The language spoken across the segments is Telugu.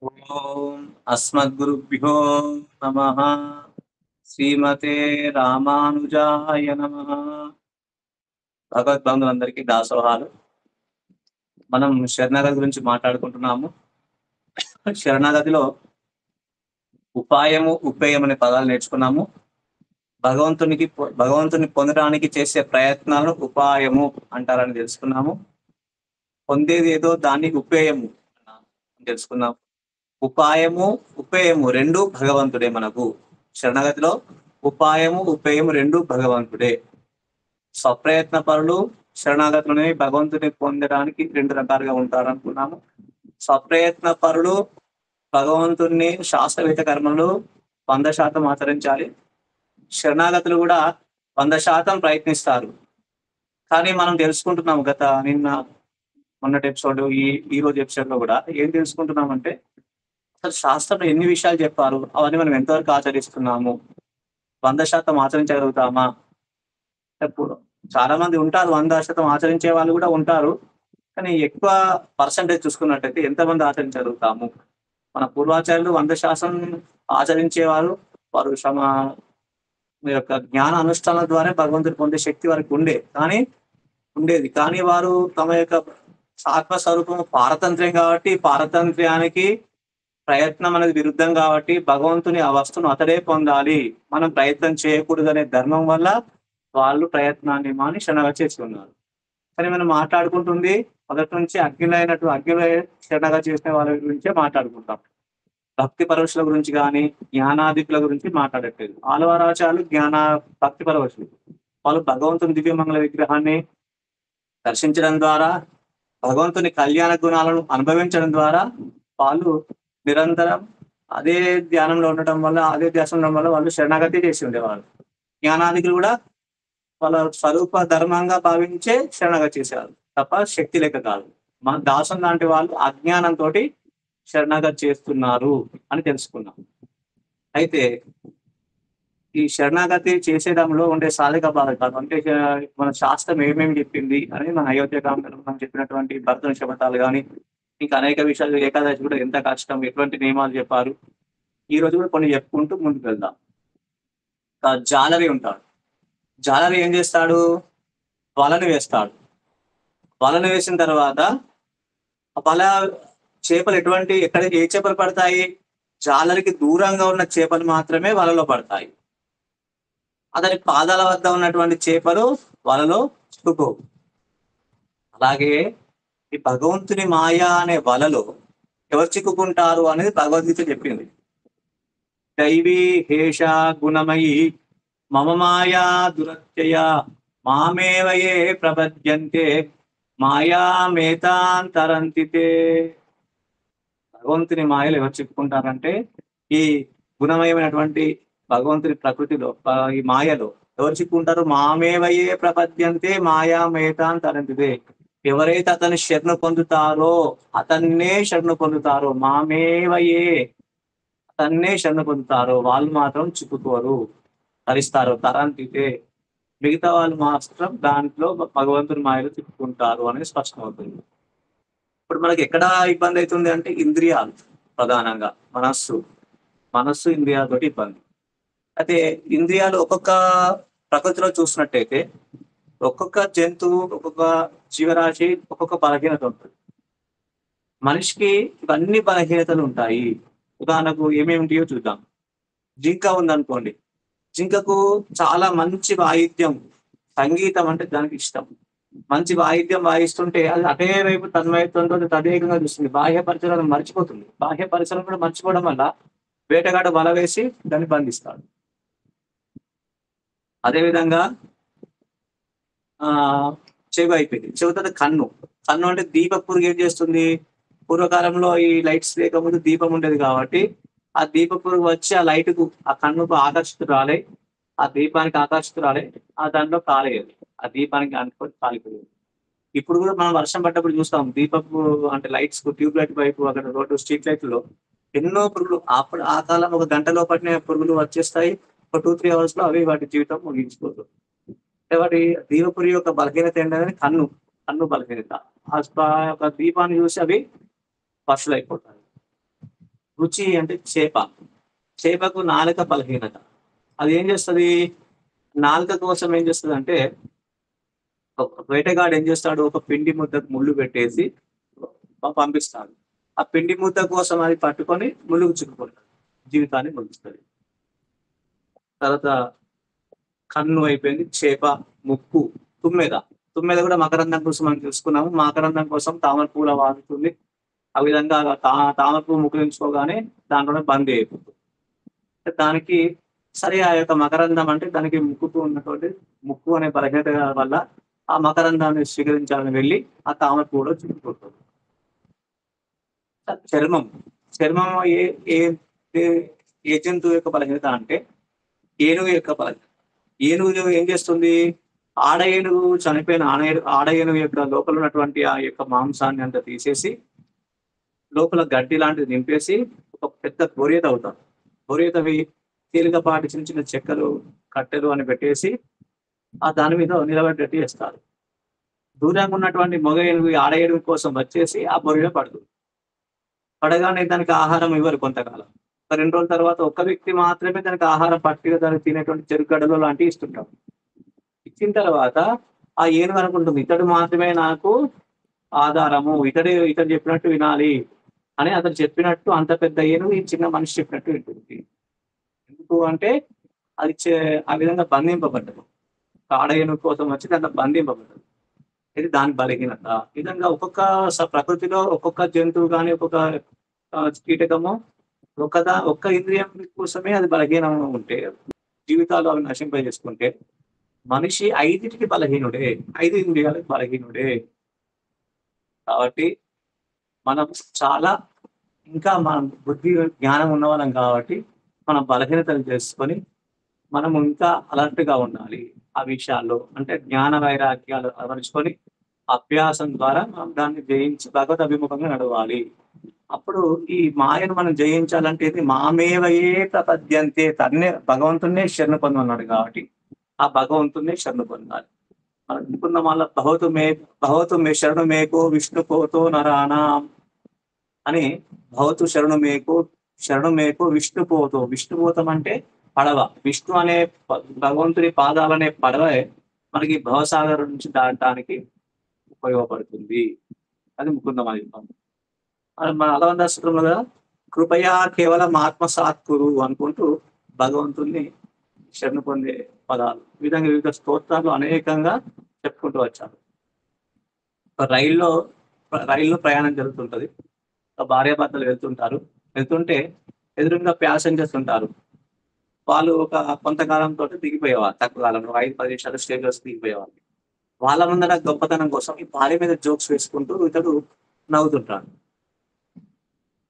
ఓం అస్మద్గురుభ్యో నమః. శ్రీమతే రామానుజాయ నమః. భగవద్బంధువులందరికీ దాసోహాలు. మనం శరణాగతి గురించి మాట్లాడుకుంటున్నాము. శరణాగతిలో ఉపాయము, ఉపేయం అనే పదాలు నేర్చుకున్నాము. భగవంతుని పొందడానికి చేసే ప్రయత్నాలను ఉపాయము అంటారని తెలుసుకున్నాము. పొందేది ఏదో దాన్ని ఉపేయము అని తెలుసుకున్నాము. ఉపాయము, ఉపేయము రెండు భగవంతుడే. మనకు శరణాగతిలో ఉపాయము, ఉపేయము రెండు భగవంతుడే. స్వప్రయత్న పరులు శరణాగతిలోనే భగవంతుని పొందడానికి రెండు రకాలుగా ఉంటారు అనుకున్నాము. స్వప్రయత్న పరులు భగవంతుని శాస్త్రవేత్త కర్మలు 100% ఆచరించాలి. శరణాగతులు కూడా 100% ప్రయత్నిస్తారు. కానీ మనం తెలుసుకుంటున్నాము మొన్నటి ఎపిసోడ్, ఈ రోజు ఎపిసోడ్ లో కూడా ఏం తెలుసుకుంటున్నామంటే, అసలు శాస్త్రంలో ఎన్ని విషయాలు చెప్పారు, అవన్నీ మనం ఎంతవరకు ఆచరిస్తున్నాము, 100% ఆచరించగలుగుతామా? ఎప్పుడు చాలా మంది ఉంటారు, 100% ఆచరించే వాళ్ళు కూడా ఉంటారు. కానీ ఎక్కువ పర్సంటేజ్ చూసుకున్నట్టయితే ఎంతమంది ఆచరించగలుగుతాము? మన పూర్వాచార్యులు 100% ఆచరించేవారు. వారు మీ యొక్క జ్ఞాన అనుష్ఠానం ద్వారా భగవంతుని పొందే శక్తి వారికి ఉండేది. కానీ వారు తమ యొక్క ఆత్మస్వరూపం పారతంత్ర్యం కాబట్టి, పారతంత్ర్యానికి ప్రయత్నం అనేది విరుద్ధం కాబట్టి, భగవంతుని ఆ వస్తువును అతడే పొందాలి, మనం ప్రయత్నం చేయకూడదనే ధర్మం వల్ల వాళ్ళు ప్రయత్నాన్ని మాని శరణాగతి చేసుకున్నారు. కానీ మనం మాట్లాడుకుంటుంది మొదటి నుంచి అగ్నిలో శరణాగతి చేసిన వాళ్ళ గురించే మాట్లాడుకుంటాం. భక్తి పరవశుల గురించి కానీ జ్ఞానాధికుల గురించి మాట్లాడట్లేదు. ఆలవారాచార్యులు భక్తి పరవశులు. వాళ్ళు భగవంతుని దివ్యమంగళ విగ్రహాన్ని దర్శించడం ద్వారా, భగవంతుని కళ్యాణ గుణాలను అనుభవించడం ద్వారా వాళ్ళు నిరంతరం అదే ధ్యానంలో ఉండటం వల్ల, అదే ధ్యాసంలో ఉండడం వల్ల వాళ్ళు శరణాగతి చేసి ఉండేవాళ్ళు. జ్ఞానాధికులు కూడా వాళ్ళ స్వరూప ధర్మంగా భావించే శరణాగతి చేశారు తప్ప శక్తి లెక్క కాదు. మన దాసం లాంటి వాళ్ళు అజ్ఞానంతో శరణాగతి చేస్తున్నారు అని తెలుసుకున్నాం. అయితే ఈ శరణాగతి చేసేదంలో ఉండే సాధక బాధకాలు అంటే, మన శాస్త్రం ఏమేమి చెప్పింది అని మన అయోధ్యకాండలో మనం చెప్పినటువంటి భరతుని శపథాలు కానీ, ఇంకా అనేక విషయాలు, ఏకాదశి కూడా ఎంత కష్టం, ఎటువంటి నియమాలు చెప్పారు, ఈ రోజు కూడా కొన్ని చెప్పుకుంటూ ముందుకు వెళ్దాం. జాలరి ఉంటాడు. జాలరి ఏం చేస్తాడు? వలను వేస్తాడు. వలను వేసిన తర్వాత చేపలు ఏ చేపలు పడతాయి? జాలరికి దూరంగా ఉన్న చేపలు మాత్రమే వలలో పడతాయి. అతని పాదాల వద్ద ఉన్నటువంటి చేపలు వలలో చిక్కుకోవు. అలాగే ఈ భగవంతుని మాయా అనే వలలో ఎవరు చిక్కుకుంటారు అనేది భగవద్గీత చెప్పింది. దైవీ హేష గుణమయి మమ మాయా దురత్యయ మామేవయే ప్రపద్యంతే మాయామేతాంతరంతితే. భగవంతుని మాయలు ఎవరు చిక్కుకుంటారంటే, ఈ గుణమయమైనటువంటి భగవంతుని ప్రకృతిలో, ఈ మాయలో ఎవరు చిక్కుంటారు? మామేవయే ప్రపద్యంతే మాయామేతాంతరంతితే. ఎవరైతే అతన్ని శరణు పొందుతారో అతన్నే శరణు పొందుతారో, మామేవయే అతన్నే శరణు పొందుతారో వాళ్ళు మాత్రం చిక్కుకోరు, తరిస్తారు. తరంతితే, మిగతా వాళ్ళు మాత్రం దాంట్లో భగవంతుని మాయలు చిక్కుకుంటారు అనేది స్పష్టమవుతుంది. ఇప్పుడు మనకి ఎక్కడ ఇబ్బంది అవుతుంది అంటే, ఇంద్రియాలు, ప్రధానంగా మనస్సు ఇంద్రియాలతో ఇబ్బంది. అయితే ఇంద్రియాలు ఒక్కొక్క ప్రకృతిలో చూసినట్టయితే ఒక్కొక్క జంతువు, ఒక్కొక్క జీవరాశి ఒక్కొక్క బలహీనత ఉంటుంది. మనిషికి ఇవన్నీ బలహీనతలు ఉంటాయి. ఉదాహరణకు ఏమేమి ఉంటాయో చూద్దాం. జింక ఉందనుకోండి. జింకకు చాలా మంచి వాయిద్యం, సంగీతం అంటే దానికి ఇష్టం. మంచి వాయిద్యం వాయిస్తుంటే అది అటే వైపు తన్మయత్వంతో తదేకంగా చూస్తుంది. బాహ్య పరిసరాలను మర్చిపోతుంది. బాహ్య పరిసరం కూడా మర్చిపోవడం వల్ల వేటగాడు వల వేసి దాన్ని బంధిస్తాడు. అదేవిధంగా చెవి అయిపోయింది. చెవితో కన్ను అంటే దీప పురుగు ఏం చేస్తుంది? పూర్వకాలంలో ఈ లైట్స్ లేకముందు దీపం ఉండేది కాబట్టి ఆ దీప పురుగు వచ్చి ఆ లైట్కు, ఆ కన్నుకు ఆకర్షితురాలే, ఆ దీపానికి ఆకర్షితురాలే, ఆ దాంట్లో కాలేది, ఆ దీపానికి అనుకొని కాలిపోయేది. ఇప్పుడు కూడా మనం వర్షం పడ్డప్పుడు చూస్తాం, దీపపు అంటే లైట్స్ కు, ట్యూబ్ లైట్ వైపు, అక్కడ రోడ్డు స్ట్రీట్ లైట్లో ఎన్నో పురుగులు. అప్పుడు ఆ కాలం 1 గంటలో పట్టిన పురుగులు వచ్చేస్తాయి. ఒక 2-3 అవర్స్ లో అవి వాటి జీవితం ముగించిపోతుంది. వాటి దీపపురి యొక్క బలహీనత ఏంటంటే కన్ను బలహీనత. ఆ యొక్క దీపాన్ని చూసి అవి పశువులైపోతాయి. రుచి అంటే చేప. చేపకు నాలుక బలహీనత. అది ఏం చేస్తది? నాలుక కోసం ఏం చేస్తదంటే, ఒక వేటగాడు ఏం చేస్తాడు? ఒక పిండి ముద్దకు ముళ్ళు పెట్టేసి పంపిస్తాడు. ఆ పిండి ముద్ద కోసం అది పట్టుకొని ములుగు చిక్కుకుంటది. జీవితాన్ని ముగిస్తది. తర్వాత కన్ను అయిపోయింది. చేప, ముక్కు, తుమ్మెద. తుమ్మెద కూడా మకరందం కోసం మనం చూసుకున్నాము. మకరందం కోసం తామర పూల వాడుతుంది. ఆ విధంగా తామర పువ్వు ముకుళించుకోగానే దాంట్లోనే బందీ అయిపోతుంది. దానికి సరే ఆ యొక్క మకరందం అంటే దానికి ముక్కుకు ఉన్నటువంటి ముక్కు అనే బలహీనత వల్ల ఆ మకరందాన్ని స్వీకరించాలని వెళ్ళి ఆ తామర పువ్వులో చిక్కుకుంటుంది. చర్మం. చర్మం ఏ ఏ ఏ ఏ జంతువు యొక్క బలహీనత అంటే ఏనుగు యొక్క బలహీనత. ఏనుగు ఏం చేస్తుంది? ఆడ ఏనుగు చనిపోయిన ఆడ ఏనుగు యొక్క లోపల ఉన్నటువంటి ఆ యొక్క మాంసాన్ని అంతా తీసేసి లోపల గడ్డి లాంటిది నింపేసి ఒక పెద్ద బొరియత అవుతారు. బొరియతవి తేలికపాటి చిన్న చిన్న చెక్కలు, కట్టెలు అని పెట్టేసి ఆ దాని మీద నిలబెట్టేట్టు చేస్తారు. దూరంగా ఉన్నటువంటి మగ ఏనుగు ఆడ ఏనుగు కోసం వచ్చేసి ఆ బొరియలో పడుతుంది. పడగానే దానికి ఆహారం ఇవ్వరు కొంతకాలం. ఒక 2 రోజుల తర్వాత ఒక్క వ్యక్తి మాత్రమే దానికి ఆహారం పట్టిగా దానికి తినేటువంటి చెరుగడలు లాంటివి ఇస్తుంటాం. ఇచ్చిన తర్వాత ఆ ఏనుగు అనుకుంటుంది ఇతడు మాత్రమే నాకు ఆధారము. ఇతడు చెప్పినట్టు వినాలి అని అతను చెప్పినట్టు అంత పెద్ద ఏనుగు ఈ చిన్న మనిషి చెప్పినట్టు వింటుంది. ఎందుకు అంటే అది ఆ విధంగా బంధింపబడ్డది. ఆడ ఏనుగు కోసం వచ్చి దాంట్లో బంధింపబడ్డది. ఇది దాని బలహీనత. ఈ విధంగా ఒక్కొక్క ప్రకృతిలో ఒక్కొక్క జంతువు గాని, ఒక్కొక్క కీటకము ఒక్క ఇంద్రియం కోసమే అది బలహీనంగా ఉంటే, జీవితాలు అవి నశింపజేసుకుంటే, మనిషి 5టికి బలహీనుడే. 5 ఇంద్రియాలకు బలహీనుడే. కాబట్టి మనం చాలా ఇంకా మనం బుద్ధి, జ్ఞానం ఉన్నవాళ్ళం కాబట్టి, మన బలహీనతలు తెలుసుకొని, మనం ఇంకా అలర్ట్‌గా ఉండాలి. ఆ విషయాల్లో. అంటే జ్ఞాన వైరాగ్యాలు అలవరుచుకొని, అభ్యాసం ద్వారా మనం దాన్ని జయించి భగవద్ అభిముఖంగా నడవాలి. అప్పుడు ఈ మాయను మనం జయించాలంటే ఇది మామేవయే ప్రపద్యంతే భగవంతుడినే శరణు పొందమన్నాడు కాబట్టి, ఆ భగవంతుడినే శరణు పొందాలి. మనం అనుకున్న మళ్ళా భవతు మే శరణు మేకో విష్ణుపోతో నరాణం అని శరణు మేకో విష్ణుపోతో. విష్ణుపోతం అంటే పడవ. విష్ణు అనే భగవంతుడి పాదాలనే పడవే మనకి భవసాగరం నుంచి దాటడానికి ఉపయోగపడుతుంది. అది ముకుందమాదిత్యం. మన అలవందాశ్రమంలో కదా కృపయా కేవలం ఆత్మసాత్కురు అనుకుంటూ భగవంతుణ్ణి శరణు పొందే పదాలు. ఈ విధంగా వివిధ స్తోత్రాలు అనేకంగా చెప్పుకుంటూ వచ్చారు. రైల్లో ప్రయాణం జరుగుతుంటది. భార్యాభర్తలు వెళ్తుంటే ఎదురుగా ప్యాసింజర్స్ ఉంటారు. వాళ్ళు ఒక కొంతకాలంతో దిగిపోయేవారు. తక్కువ కాలంలో 5-10 నిమిషాలు స్టేజ్‌లో దిగిపోయేవాళ్ళు. వాళ్ళ ముందర గొప్పతనం కోసం ఈ భార్య మీద జోక్స్ వేసుకుంటూ ఇతడు నవ్వుతుంటాడు.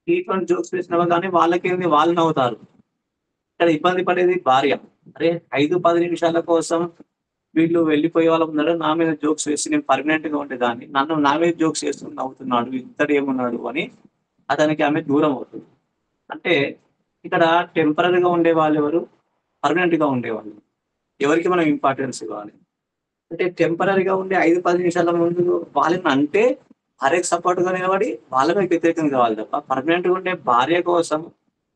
ఇటువంటి జోక్స్ వేసినవి కానీ వాళ్ళకేంది వాళ్ళు నవ్వుతారు. ఇక్కడ ఇబ్బంది పడేది భార్య. అరే 5-10 నిమిషాల కోసం వీళ్ళు వెళ్ళిపోయే వాళ్ళ ముందర నా మీద జోక్స్ వేసి నేను పర్మనెంట్ గా ఉండేదాన్ని. నా మీద జోక్స్ వేస్తూ నవ్వుతున్నాడు. ఇతడు ఏమున్నాడు అని అతనికి ఆమె దూరం అవుతుంది. అంటే ఇక్కడ టెంపరరీగా ఉండేవాళ్ళు ఎవరు? పర్మనెంట్ గా ఉండేవాళ్ళు. ఎవరికి మనం ఇంపార్టెన్స్ ఇవ్వాలి? అంటే టెంపరరీగా ఉండే 5-10 నిమిషాల ముందు వాళ్ళని అంటే భార్యకు సపోర్ట్ గా నిలబడి వాళ్ళ మీద వ్యతిరేకంగా కావాలి తప్ప పర్మనెంట్ గా ఉండే భార్య కోసం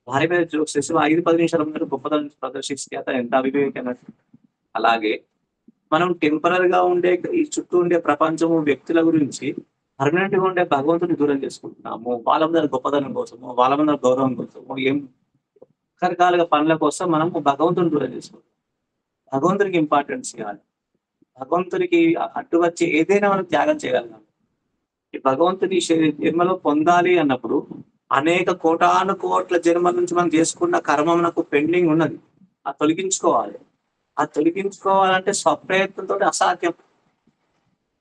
భార్య మీద జోక్స్ చేసి 5-10 నిమిషాల ముందు గొప్పతనం ప్రదర్శిస్తే అతను ఎంత అవివేకం. అలాగే మనం టెంపరరీగా ఉండే ఈ చుట్టూ ఉండే ప్రపంచము వ్యక్తుల గురించి పర్మనెంట్ గా ఉండే భగవంతుని దూరం చేసుకుంటున్నాము. వాళ్ళ మీద గొప్పతనం కోసము, వాళ్ళ మీద గౌరవం కోసము, రకరకాలుగా పనుల కోసం మనము భగవంతుని దూరం చేసుకుంటాం. భగవంతునికి ఇంపార్టెన్స్ ఇవ్వాలి. భగవంతునికి అడ్డు వచ్చి ఏదైనా మనం త్యాగం చేయగలం. ఈ భగవంతుని జన్మలో పొందాలి అన్నప్పుడు అనేక కోటాను కోట్ల జన్మల నుంచి మనం చేసుకున్న కర్మ మనకు పెండింగ్ ఉన్నది. అది తొలగించుకోవాలి. ఆ తొలగించుకోవాలంటే స్వప్రయత్నంతో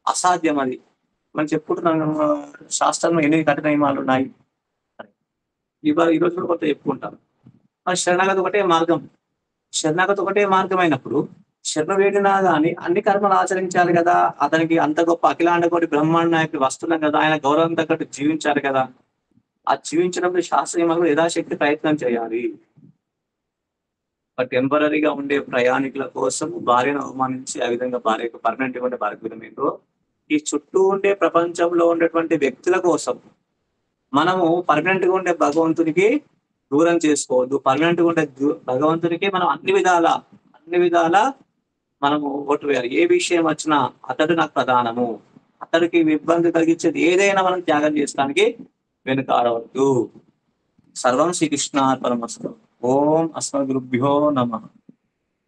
అసాధ్యం అది. మనం చెప్పుకుంటున్నాం శాస్త్రంలో 8 కఠిన నియమాలు ఉన్నాయి. ఈరోజు కూడా కొంత చెప్పుకుంటాం. శరణాగతి ఒకటే మార్గం. శరణాగతి ఒకటే మార్గం అయినప్పుడు శరణ వేడినా గాని అన్ని కర్మలు ఆచరించాలి కదా. అతనికి అంత గొప్ప అఖిలాండ కోటి బ్రహ్మాండ నాయకుడు వస్తున్నాం కదా, ఆయన గౌరవం తగ్గట్టు జీవించాలి కదా. ఆ జీవించినప్పుడు శాస్త్రీయములు యథాశక్తి ప్రయత్నం చేయాలి. టెంపరరీగా ఉండే ప్రయాణికుల కోసం భార్యను అవమానించి ఆ విధంగా భార్యకు పర్మనెంట్ గా ఉండే భార్య ఈ చుట్టూ ఉండే ప్రపంచంలో ఉండేటువంటి వ్యక్తుల కోసం మనము పర్మనెంట్ గా ఉండే భగవంతునికి దూరం చేసుకోవద్దు. పర్మనెంట్ గా ఉండే భగవంతునికి మనం అన్ని విధాల మనము ఓటు వేయాలి. ఏ విషయం వచ్చినా అతడు నాకు ప్రధానము, అతడికి ఇబ్బంది కలిగించేది ఏదైనా మనం త్యాగం చేసుకోవడానికి వెనుకాడవద్దు. సర్వం శ్రీకృష్ణార్పణమస్తు. ఓం అస్మద్గురుభ్యో నమః.